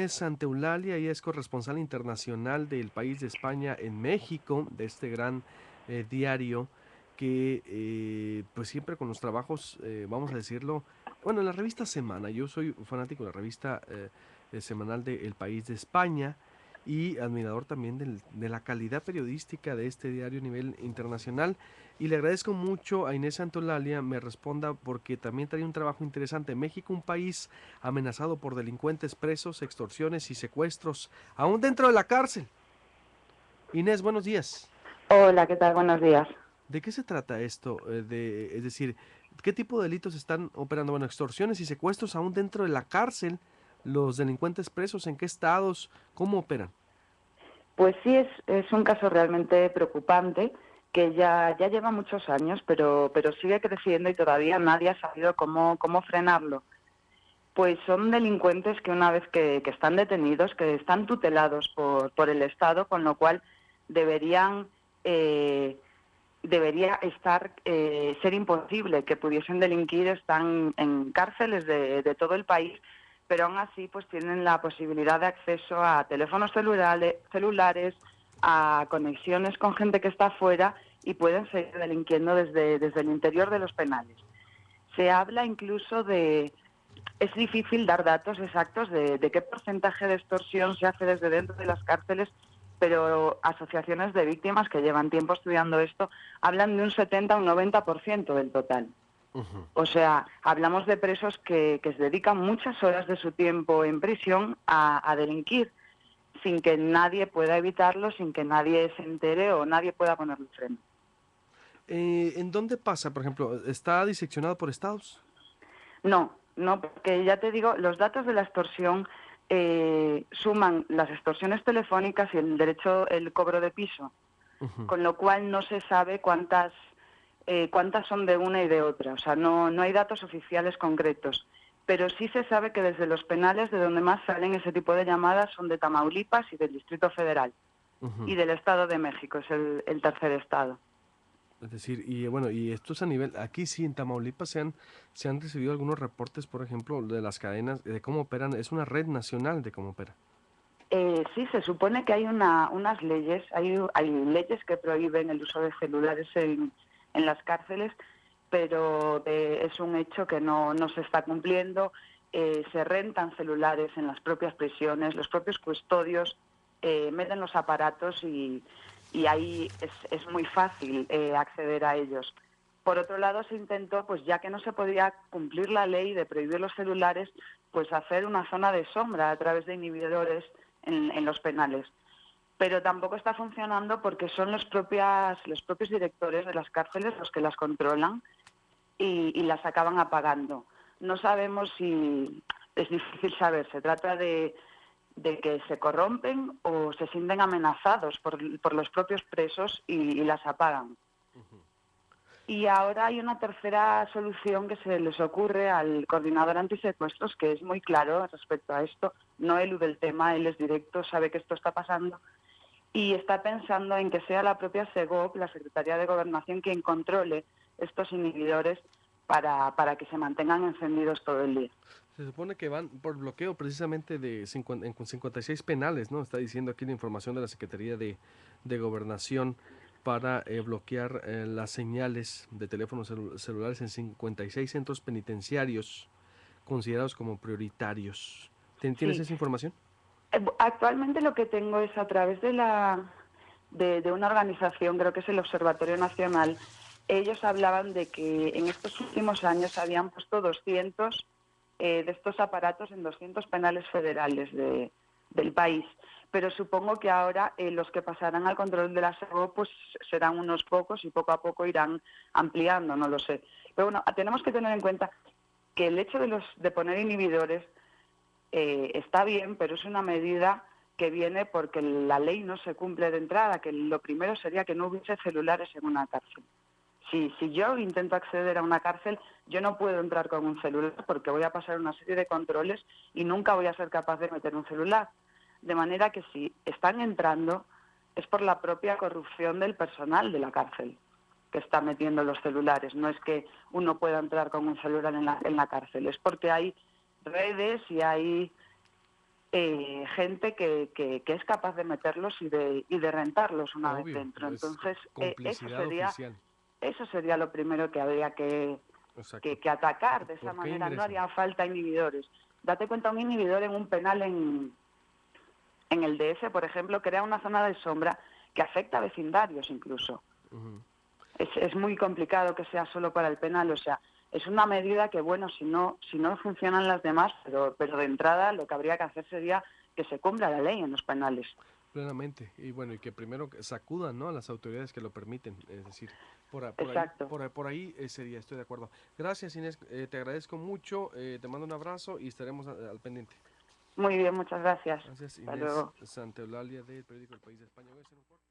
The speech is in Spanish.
Santa Eulalia, ella es corresponsal internacional del país de España en México, de este gran diario que pues siempre con los trabajos, vamos a decirlo, bueno, en la revista Semana, yo soy fanático de la revista semanal de El País de España y admirador también de la calidad periodística de este diario a nivel internacional. Y le agradezco mucho a Inés Santolalia me responda porque también trae un trabajo interesante. México, un país amenazado por delincuentes presos, extorsiones y secuestros, aún dentro de la cárcel. Inés, buenos días. Hola, ¿qué tal? Buenos días. ¿De qué se trata esto? Es decir, ¿qué tipo de delitos están operando? Bueno, extorsiones y secuestros aún dentro de la cárcel. Los delincuentes presos, ¿en qué estados? ¿Cómo operan? Pues sí, es un caso realmente preocupante que ya lleva muchos años, pero sigue creciendo y todavía nadie ha sabido cómo frenarlo. Pues son delincuentes que una vez que están detenidos, que están tutelados por el Estado, con lo cual deberían, eh, debería ser imposible que pudiesen delinquir. Están en cárceles de todo el país, pero aún así pues tienen la posibilidad de acceso a teléfonos celulares, a conexiones con gente que está afuera y pueden seguir delinquiendo desde el interior de los penales. Se habla incluso de... Es difícil dar datos exactos de qué porcentaje de extorsión se hace desde dentro de las cárceles, pero asociaciones de víctimas que llevan tiempo estudiando esto hablan de un 70 o un 90% del total. Uh -huh. O sea, hablamos de presos que se dedican muchas horas de su tiempo en prisión a delinquir, sin que nadie pueda evitarlo, sin que nadie se entere o nadie pueda ponerle freno. ¿En dónde pasa, por ejemplo? ¿Está diseccionado por estados? No, porque ya te digo, los datos de la extorsión suman las extorsiones telefónicas y el cobro de piso, Uh -huh. con lo cual no se sabe cuántas son de una y de otra. O sea, no hay datos oficiales concretos. Pero sí se sabe que desde los penales de donde más salen ese tipo de llamadas son de Tamaulipas y del Distrito Federal. Uh -huh. Y del Estado de México, es el tercer estado. Es decir, y bueno, y esto es a nivel, aquí sí, en Tamaulipas se han recibido algunos reportes, por ejemplo, de las cadenas, de cómo operan, es una red nacional de cómo opera. Sí, se supone que hay unas leyes, hay leyes que prohíben el uso de celulares en las cárceles, pero es un hecho que no se está cumpliendo. Se rentan celulares en las propias prisiones, los propios custodios meten los aparatos y ahí es muy fácil acceder a ellos. Por otro lado, se intentó, pues ya que no se podía cumplir la ley de prohibir los celulares, pues hacer una zona de sombra a través de inhibidores en los penales. Pero tampoco está funcionando porque son los propios directores de las cárceles los que las controlan y las acaban apagando. No sabemos si... Es difícil saber, se trata de que se corrompen o se sienten amenazados por los propios presos y las apagan. Y ahora hay una tercera solución que se les ocurre al coordinador antisecuestros, que es muy claro respecto a esto, no elude el tema, él es directo, sabe que esto está pasando, y está pensando en que sea la propia SEGOP, la Secretaría de Gobernación, quien controle estos inhibidores para que se mantengan encendidos todo el día. Se supone que van por bloqueo precisamente de 56 penales, ¿no? Está diciendo aquí la información de la Secretaría de Gobernación para bloquear las señales de teléfonos celulares en 56 centros penitenciarios considerados como prioritarios. ¿Tienes Sí, esa información? actualmente lo que tengo es a través de una organización, creo que es el Observatorio Nacional. Ellos hablaban de que en estos últimos años habían puesto 200 de estos aparatos en 200 penales federales del país. Pero supongo que ahora los que pasarán al control de la SEGO pues serán unos pocos y poco a poco irán ampliando, no lo sé. Pero bueno, tenemos que tener en cuenta que el hecho de poner inhibidores está bien, pero es una medida que viene porque la ley no se cumple de entrada, que lo primero sería que no hubiese celulares en una cárcel. Si yo intento acceder a una cárcel, yo no puedo entrar con un celular porque voy a pasar una serie de controles y nunca voy a ser capaz de meter un celular. De manera que si están entrando es por la propia corrupción del personal de la cárcel que está metiendo los celulares. No es que uno pueda entrar con un celular en la cárcel, es porque hay redes y hay gente que es capaz de meterlos y de rentarlos una vez Obvio, dentro. es Entonces, complicidad oficial. eso sería lo primero que habría Exacto. que atacar de esa ¿Por qué manera. No ingresan? haría falta inhibidores. Date cuenta, un inhibidor en un penal en el DF, por ejemplo, crea una zona de sombra que afecta a vecindarios incluso. Ujú. Es muy complicado que sea solo para el penal, o sea, es una medida que, bueno, si no funcionan las demás, pero de entrada lo que habría que hacer sería que se cumpla la ley en los penales. Plenamente. Y bueno, y que primero sacudan, ¿no? A las autoridades que lo permiten. Es decir, Exacto. por ahí sería, estoy de acuerdo. Gracias, Inés. Te agradezco mucho. Te mando un abrazo y estaremos al pendiente. Muy bien, muchas gracias. Gracias, Hasta Inés luego. Santaeulalia del periódico El País de España. Voy a hacer un corte.